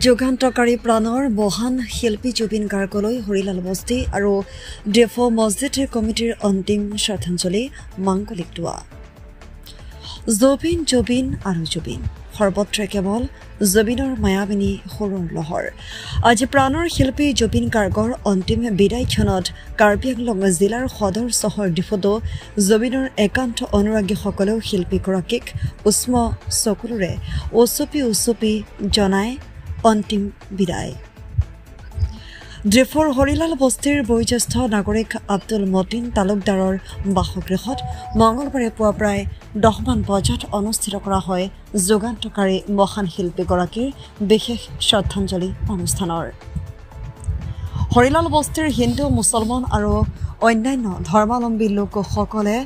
যুগান্তকাৰী প্ৰাণৰ মহান শিল্পী জুবিন গাৰ্গলৈ হৰিলাল বস্তি আৰু ডেফো মছজিদ কমিটিৰ অন্তিম শ্ৰদ্ধাঞ্জলি মাংগলিক দোৱা। জুবিন আৰু জুবিন সৰ্বত্ৰে কেৱল জুবিনৰ মায়াবিনী সুৰৰ লহৰ। আজি প্ৰাণৰ শিল্পী জুবিন গাৰ্গৰ অন্তিম বিদায় ক্ষণত কাৰ্বি আংলং জিলাৰ সদৰ চহৰ ডিফুতো জুবিনৰ একান্ত অনুৰাগীসকলেও শিল্পীগৰাকীক উষ্ম চকুৰে উচুপি জনাই অন্তিম বিদায়। ডিফুৰ হৰিলাল বস্তিৰ বয়োজ্যেষ্ঠ নাগৰিক আব্দুল মতিন তালুকদাৰৰ বাসগৃহত মঙলবাৰে পুৱা প্ৰায় 10 মান বজাত অনুষ্ঠিত কৰা হয় যুগান্তকাৰী মহান শিল্পীগৰাকীৰ বিশেষ শ্ৰদ্ধাঞ্জলি অনুষ্ঠানৰ। হৰিলাল বস্তিৰ হিন্দু মুছলমান আৰু অন্যান্য ধৰ্মাৱলম্বী লোকসকলে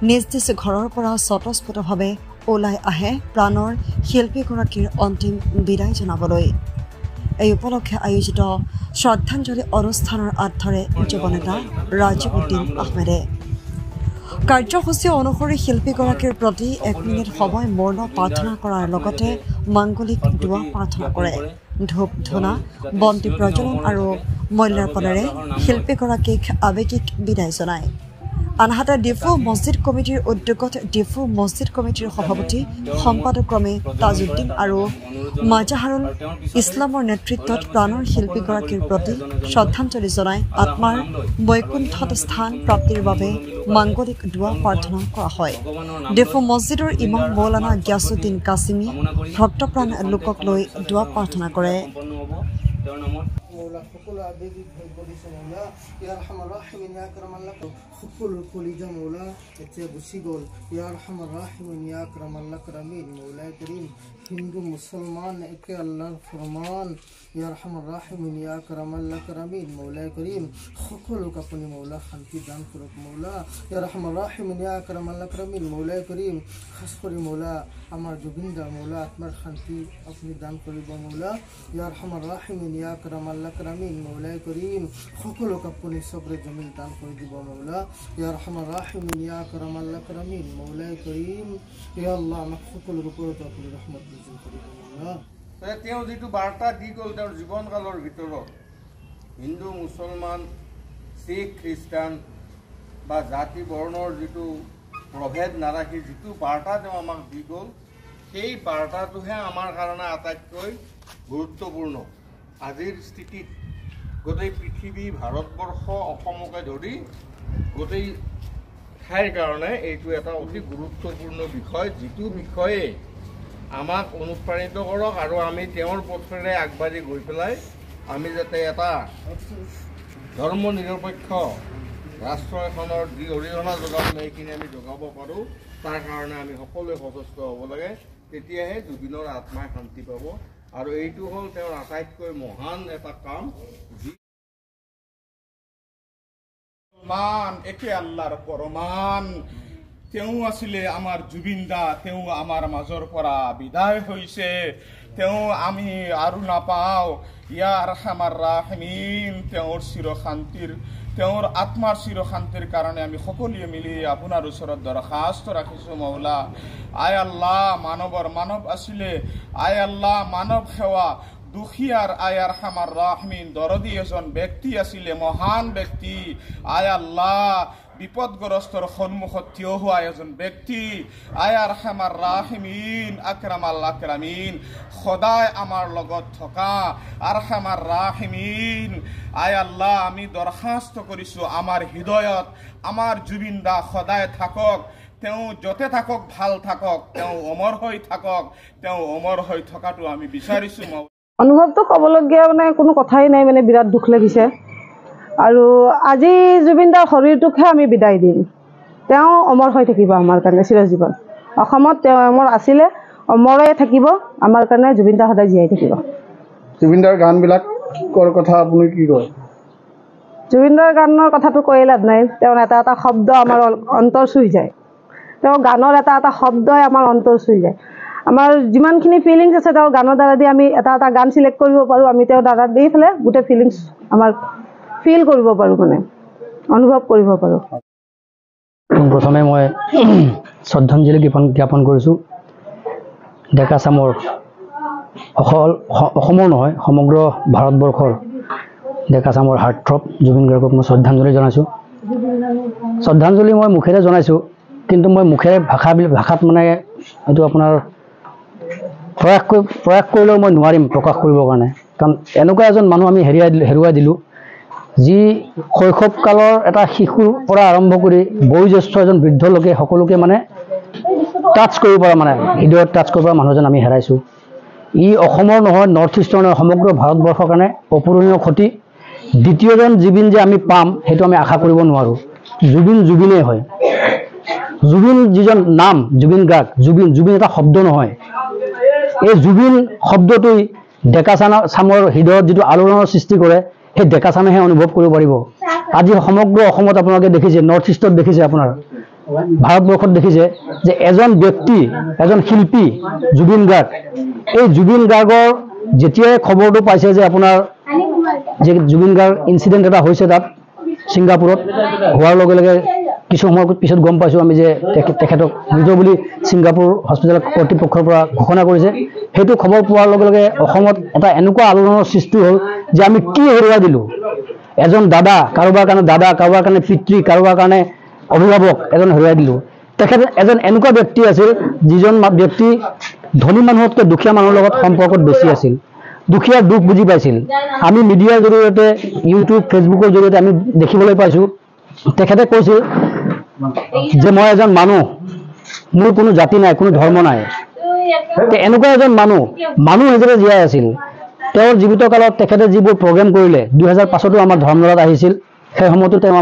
নিজ নিজ ঘৰৰ পৰা স্বতঃস্ফূৰ্তভাৱে ওলাই আহে প্ৰাণৰ শিল্পীগৰাকীৰ অন্তিম বিদায় জনাবলৈ। এই উপলক্ষে আয়োজিত শ্ৰদ্ধাঞ্জলি অনুষ্ঠানৰ আধাৰে যুৱনেতা ৰাজীৱ উদ্দিন আহমেদে কাৰ্যসূচী অনুসৰি শিল্পীগৰাকীৰ প্ৰতি 1 মিনিট সময় মৌন প্ৰাৰ্থনা কৰাৰ লগতে মাংগলিক দোৱা প্ৰাৰ্থনা কৰে। ধূপ ধূনা বন্তি প্ৰজ্বলন আৰু মল্যাৰ্পণেৰে শিল্পীগৰাকীক আৱেগিক বিদায় জনায়। আনহাতে ডিফু মছজিদ কমিটিৰ উদ্যোগত ডিফু মছজিদ কমিটিৰ সভাপতি সম্পাদক্ৰমে তাজউদ্দিন আৰু মাজাহাৰুল ইছলামৰ নেতৃত্বত প্ৰাণৰ শিল্পীগৰাকীৰ প্ৰতি শ্ৰদ্ধাঞ্জলি জনাই আত্মাৰ বৈকুণ্ঠত স্থান প্ৰাপ্তিৰ বাবে মাংগলিক দোৱা প্ৰাৰ্থনা কৰা হয়। ডিফু মছজিদৰ ইমাম মৌলানা গিয়াছুদ্দিন কাছিমি ভক্তপ্ৰাণ লোকক লৈ দোৱা প্ৰাৰ্থনা কৰে। সকলো আবেগিক হৈ পৰিছে মৌলা, ইয়া আৰহামাৰ ৰাহিমিন ইয়া আকৰামাল্লাহ, সকলো কলিজা মৌলা এতিয়া গুচি গ'ল। ইয়া আৰহামাৰ ৰাহিমিন ইয়া আকৰামাল্লাহ কৰামিন মৌলাই কৰিম হিন্দু মুছলমান একে আল্লাহৰ ফৰমান। ইয়া আৰহামাৰ ৰাহিমিন ইয়া আকৰামাল্লাহ কৰামিন মৌলাই কৰিম সকলোক আপুনি মৌলা শান্তি দান কৰক মৌলা। ইয়া আৰহামাৰ ৰাহিমিন ইয়া আকৰামাল্লাহ কৰামিন মৌলাই কৰিম খাস কৰি মৌলা আমাৰ জুবিনদা মৌলা আত্মাৰ শান্তি আপুনি দান কৰিব মৌলা। ইয়া আৰহামাৰ ৰাহিমিন ইয়া আকৰামাল্লাহ কৰামিন মৌলাই কৰিম সকলোক আপুনি সবৰে জমিন দান কৰি দিব মৌলা। ইয়া আৰহামাৰ ৰাহিমিন ইয়া আকৰামাল্লাহ কৰামিন মৌলাই কৰিম ইয়া আল্লাহ আমাক সকলোৰ ওপৰত আপুনি ৰহমত নাজিল কৰিব মৌলা। তেওঁ যিটো বাৰ্তা দি গ'ল তেওঁৰ জীৱনকালৰ ভিতৰত হিন্দু মুছলমান শিখ খ্ৰীষ্টান বা জাতি বৰ্ণৰ যিটো প্ৰভেদ নাৰাখি যিটো বাৰ্তা তেওঁ আমাক দি গ'ল সেই বাৰ্তাটোহে আমাৰ কাৰণে আটাইতকৈ গুৰুত্বপূৰ্ণ। আজিৰ স্থিতিত গোটেই পৃথিৱী ভাৰতবৰ্ষ অসমকে ধৰি গোটেই ঠাইৰ কাৰণে এইটো এটা অতি গুৰুত্বপূৰ্ণ বিষয়, যিটো বিষয়ে আমাক অনুপ্ৰাণিত কৰক আৰু আমি তেওঁৰ পথেৰে আগবাঢ়ি গৈ পেলাই আমি যাতে এটা ধৰ্ম নিৰপেক্ষ ৰাষ্ট্ৰ এখনৰ যি অৰিহণা যোগাব সেইখিনি আমি যোগাব পাৰোঁ তাৰ কাৰণে আমি সকলোৱে সচেষ্ট হ'ব লাগে। তেতিয়াহে জুবিনৰ আত্মাই শান্তি পাব আৰু এইটো হ'ল তেওঁৰ আটাইতকৈ মহান এটা কাম। মান একে আল্লাহৰ পৰমান তেওঁ আছিলে আমাৰ জুবিনদা, তেওঁ আমাৰ মাজৰ পৰা বিদায় হৈছে, তেওঁ আমি আৰু নাপাওঁ। ইয়া আৰহামাৰ ৰাহিমিন তেওঁৰ চিৰশান্তিৰ তেওঁৰ আত্মাৰ চিৰশান্তিৰ কাৰণে আমি সকলোৱে মিলি আপোনাৰ ওচৰত দৰখাস্ত ৰাখিছোঁ মৌলা। আই আল্লাহ মানৱৰ মানৱ আছিলে, আই আল্লাহ মানৱ সেৱা দুখীয়াৰ আই আৰহামাৰ ৰাহিমিন দৰদী এজন ব্যক্তি আছিলে, মহান ব্যক্তি। আই আল্লাহ বিপদগ্ৰস্তৰ সন্মুখত থিয় হোৱা এজন ব্যক্তি। আই আৰহামাৰ ৰাহিমিন আকৰামাল আকৰামিন সদায় আমাৰ লগত থকা আৰহামাৰ ৰাহিমিন আই আল্লাহ আমি দৰখাস্ত কৰিছোঁ আমাৰ হৃদয়ত আমাৰ জুবিনদা সদায় থাকক, তেওঁ য'তে থাকক ভাল থাকক, তেওঁ অমৰ হৈ থাকক, তেওঁ অমৰ হৈ থকাটো আমি বিচাৰিছোঁ। অনুভৱটো ক'বলগীয়া কোনো কথাই নাই, বিৰাট দুখ লাগিছে। আৰু আজি জুবিনদাৰ শৰীৰটোকহে আমি বিদায় দিম, তেওঁ অমৰ হৈ থাকিব আমাৰ কাৰণে চিৰজীৱন। অসমত তেওঁ অমৰ আছিলে, অমৰে থাকিব আমাৰ কাৰণে, জুবিনদা সদায় জীয়াই থাকিব। জুবিনদাৰ গানবিলাকৰ কথা আপুনি কি কয়? জুবিনদাৰ গানৰ কথাটো কৈয়ে লাভ নাই, তেওঁৰ এটা এটা শব্দ আমাৰ অন্তৰ চুই যায়, তেওঁৰ গানৰ এটা এটা শব্দই আমাৰ অন্তৰ চুই যায়। আমাৰ যিমানখিনি ফিলিংছ আছে তেওঁৰ গানৰ দ্বাৰা দি আমি এটা এটা গান চিলেক্ট কৰিব পাৰোঁ, আমি তেওঁৰ দ্বাৰা দি পেলাই গোটেই ফিলিংছ আমাৰ ফিল কৰিব পাৰোঁ, অনুভৱ কৰিব পাৰোঁ। প্ৰথমে মই শ্ৰদ্ধাঞ্জলি জ্ঞাপন কৰিছোঁ ডেকা চামৰ অসমৰ নহয় সমগ্ৰ ভাৰতবৰ্ষৰ ডেকা চামৰ হাৰ্টথ্ৰব জুবিন গাৰ্গক মই শ্ৰদ্ধাঞ্জলি জনাইছোঁ। শ্ৰদ্ধাঞ্জলি মই মুখেৰে জনাইছোঁ, কিন্তু মই মুখেৰে ভাষাত মানে এইটো আপোনাৰ প্ৰয়াস কৰিলেও মই নোৱাৰিম প্ৰকাশ কৰিবৰ কাৰণে, কাৰণ এনেকুৱা এজন মানুহ আমি হেৰুৱাই দিলোঁ, যি শৈশৱকালৰ এটা শিশুৰ পৰা আৰম্ভ কৰি বয়োজ্যেষ্ঠ এজন বৃদ্ধলৈকে সকলোকে মানে টাচ কৰিব পৰা, মানে হৃদয়ত টাচ কৰিব পৰা মানুহ এজন আমি হেৰাইছোঁ। ই অসমৰ নহয়, নৰ্থ ইষ্টৰ নহয়, সমগ্ৰ ভাৰতবৰ্ষৰ কাৰণে অপূৰণীয় ক্ষতি। দ্বিতীয়জন জুবিন যে আমি পাম সেইটো আমি আশা কৰিব নোৱাৰোঁ। জুবিনেই হয়। জুবিন যিজন নাম জুবিন গাৰ্গ, জুবিন এটা শব্দ নহয়। এই জুবিন শব্দটোই ডেকা চামৰ হৃদয়ত যিটো আলোড়নৰ সৃষ্টি কৰে, সেই ডেকা চামেহে অনুভৱ কৰিব পাৰিব। আজি সমগ্ৰ অসমত আপোনালোকে দেখিছে, নৰ্থ ইষ্টত দেখিছে, আপোনাৰ ভাৰতবৰ্ষত দেখিছে যে এজন ব্যক্তি, এজন শিল্পী জুবিন গাৰ্গ, এই জুবিন গাৰ্গৰ যেতিয়াই খবৰটো পাইছে যে আপোনাৰ যে জুবিন গাৰ্গ ইনচিডেণ্ট এটা হৈছে তাত ছিংগাপুৰত হোৱাৰ লগে লগে কিছু সময়ৰ পিছত গম পাইছোঁ আমি যে তেখেতক মৃত বুলি ছিংগাপুৰ হস্পিটেল কৰ্তৃপক্ষৰ পৰা ঘোষণা কৰিছে। সেইটো খবৰ পোৱাৰ লগে লগে অসমত এটা এনেকুৱা আলোড়নৰ সৃষ্টি হ'ল যে আমি কি হেৰুৱাই দিলোঁ। এজন দাদা, কাৰোবাৰ কাৰণে দাদা, কাৰোবাৰ কাৰণে পিতৃ, কাৰোবাৰ কাৰণে অভিভাৱক এজন হেৰুৱাই দিলোঁ। তেখেত এজন এনেকুৱা ব্যক্তি আছিল যিজন ব্যক্তি ধনী মানুহতকৈ দুখীয়া মানুহৰ লগত সম্পৰ্কত বেছি আছিল, দুখীয়াৰ দুখ বুজি পাইছিল। আমি মিডিয়াৰ জৰিয়তে, ইউটিউব ফেচবুকৰ জৰিয়তে আমি দেখিবলৈ পাইছোঁ, তেখেতে কৈছিল যে মই এজন মানুহ, মোৰ কোনো জাতি নাই, কোনো ধৰ্ম নাই। এনেকুৱা এজন মানুহ হিচাপে জীয়াই আছিল। তেওঁৰ জীৱিত কালত তেখেতে যিবোৰ প্ৰগ্ৰেম কৰিলে, 2005তো আমাৰ ধৰ্মঘৰত আহিছিল, সেই সময়তো তেওঁ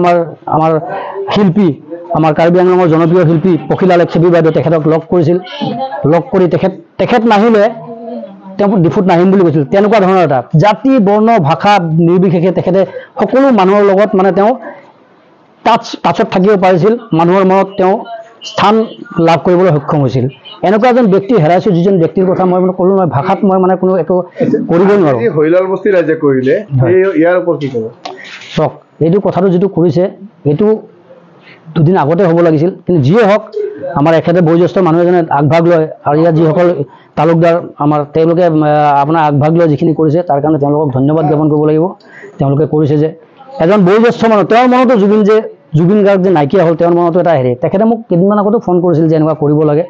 আমাৰ শিল্পী, আমাৰ কাৰ্বি আংলঙৰ জনপ্ৰিয় শিল্পী পখিলা লেকচেপি বাইদেউ তেখেতক লগ কৰিছিল। লগ কৰি তেখেত নাহিলে তেওঁ ডিফুত নাহিম বুলি কৈছিল। তেনেকুৱা ধৰণৰ এটা জাতি, বৰ্ণ, ভাষা নিৰ্বিশেষে তেখেতে সকলো মানুহৰ লগত মানে তেওঁ টাচত থাকিব পাৰিছিল, মানুহৰ মনত তেওঁ স্থান লাভ কৰিবলৈ সক্ষম হৈছিল। এনেকুৱা এজন ব্যক্তি হেৰাইছোঁ, যিজন ব্যক্তিৰ কথা মই ক'লো নহয়, ভাষাত মই মানে কোনো একো কৰিব নোৱাৰোঁ। চাওক, এইটো কথাটো যিটো কৰিছে এইটো দুদিন আগতে হ'ব লাগিছিল, কিন্তু যিয়ে হওক আমাৰ এখেতে বয়োজ্যেষ্ঠ মানুহ এজনে আগভাগ লয়, আৰু ইয়াত যিসকল তালুকদাৰ আমাৰ তেওঁলোকে আপোনাৰ আগভাগ লৈ যিখিনি কৰিছে তাৰ কাৰণে তেওঁলোকক ধন্যবাদ জ্ঞাপন কৰিব লাগিব। তেওঁলোকে কৰিছে যে এজন বয়োজ্যেষ্ঠ মানুহ, তেওঁৰ মনতো জুবিন গাৰ্গ যে নাইকিয়া হ'ল, তেওঁৰ মনতো এটা হেৰি। তেখেতে মোক কেইদিনমান আগতো ফোন কৰিছিল যে এনেকুৱা কৰিব লাগে,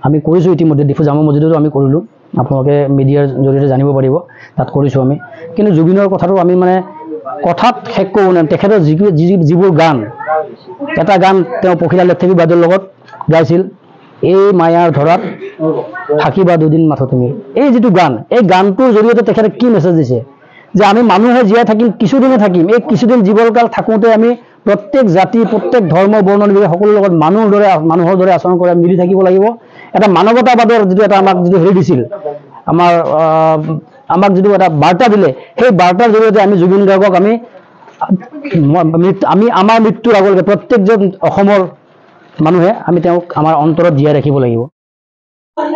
আমি কৰিছোঁ ইতিমধ্যে, ডিফু জামা মছজিদতো আমি কৰিলোঁ, আপোনালোকে মিডিয়াৰ জৰিয়তে জানিব পাৰিব, তাত কৰিছোঁ আমি। কিন্তু জুবিনৰ কথাটো আমি মানে কথাত শেষ কৰিব নোৱাৰিম। তেখেতৰ যিবোৰ গান, এটা গান তেওঁ পখিলা লেকচেপি বাইদেউৰ লগত গাইছিল, এই মায়াৰ ধৰাত থাকিবা দুদিন মাথো তুমি। এই যিটো গান, এই গানটোৰ জৰিয়তে তেখেতে কি মেছেজ দিছে যে আমি মানুহে জীয়াই থাকিম, কিছুদিনে থাকিম। এই কিছুদিন জীৱনকাল থাকোঁতে আমি প্ৰত্যেক জাতি, প্ৰত্যেক ধৰ্ম, বৰ্ণ নিৰ্বিশেষে সকলোৰ লগত মানুহৰ দৰে আচৰণ কৰি মিলি থাকিব লাগিব। এটা মানৱতাবাদৰ যিটো এটা আমাক যিটো হেৰি দিছিল, আমাক যিটো এটা বাৰ্তা দিলে, সেই বাৰ্তাৰ জৰিয়তে আমি জুবিন গাৰ্গক আমি আমাৰ মৃত্যুৰ আগলৈকে প্ৰত্যেকজন অসমৰ মানুহে আমি তেওঁক আমাৰ অন্তৰত জীয়াই ৰাখিব লাগিব।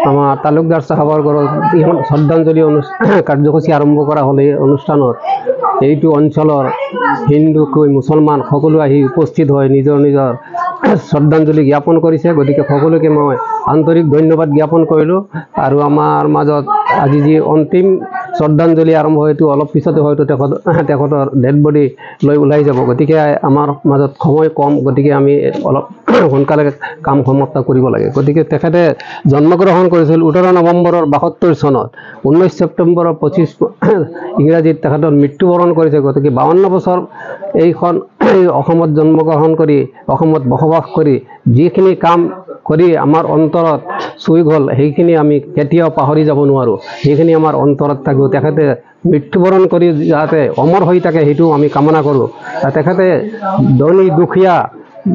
আমাৰ তালুকদাৰ চাহাবৰ ঘৰত এইখন শ্ৰদ্ধাঞ্জলি কাৰ্যসূচী আৰম্ভ কৰা হ'লে অনুষ্ঠানত এইটো অঞ্চলৰ হিন্দুকৈ মুছলমান সকলো আহি উপস্থিত হৈ নিজৰ শ্ৰদ্ধাঞ্জলি জ্ঞাপন কৰিছে। গতিকে সকলোকে মই আন্তৰিক ধন্যবাদ জ্ঞাপন কৰিলোঁ। আৰু আমাৰ মাজত আজি যি অন্তিম শ্ৰদ্ধাঞ্জলি আৰম্ভ হয়তো অলপ পিছতে হয়তো তেখেতৰ ডেড বডি লৈ ওলাই যাব। গতিকে আমাৰ মাজত সময় কম, গতিকে আমি অলপ সোনকালে কাম সমাপ্ত কৰিব লাগে। গতিকে তেখেতে জন্মগ্ৰহণ কৰিছিল 18 নৱেম্বৰৰ 72 চনত, 19 ছেপ্টেম্বৰৰ 25 ইংৰাজীত তেখেতৰ মৃত্যুবৰণ কৰিছে। গতিকে 52 বছৰ এই অসমত জন্মগ্ৰহণ কৰি অসমত বসবাস কৰি যিখিনি কাম কৰি আমাৰ অন্তৰত চুই গ'ল, সেইখিনি আমি কেতিয়াও পাহৰি যাব নোৱাৰোঁ। সেইখিনি আমাৰ অন্তৰত থাকিব। তেখেতে মৃত্যুবৰণ কৰি যাতে অমৰ হৈ থাকে সেইটো আমি কামনা কৰোঁ। তেখেতে ধনী দুখীয়া,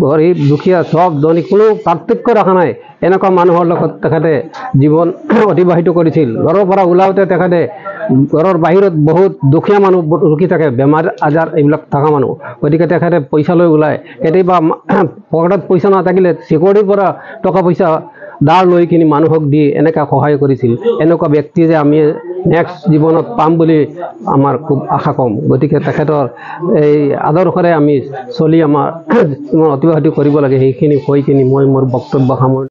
গৰীব দুখীয়া সব ধনী কোনো পাৰ্থক্য ৰখা নাই, এনেকুৱা মানুহৰ লগত তেখেতে জীৱন অতিবাহিত কৰিছিল। ঘৰৰ পৰা ওলাওঁতে তেখেতে ঘৰৰ বাহিৰত বহুত দুখীয়া মানুহ ৰখি থাকে, বেমাৰ আজাৰ এইবিলাক থকা মানুহ। গতিকে তেখেতে পইচা লৈ ওলায়, কেতিয়াবা পকেটত পইচা নাথাকিলে চিকিউৰিটিৰ পৰা টকা পইচা ধাৰ লৈ কিনি মানুহক দি এনেকৈ সহায় কৰিছিল। এনেকুৱা ব্যক্তি যে আমি নেক্সট জীৱনত পাম বুলি আমাৰ খুব আশা কম। গতিকে তেখেতৰ এই আদৰ্শৰে আমি চলি আমাৰ জীৱন অতিবাহিত কৰিব লাগে। সেইখিনি কৈ কিনি মই মোৰ বক্তব্য সামৰিলোঁ।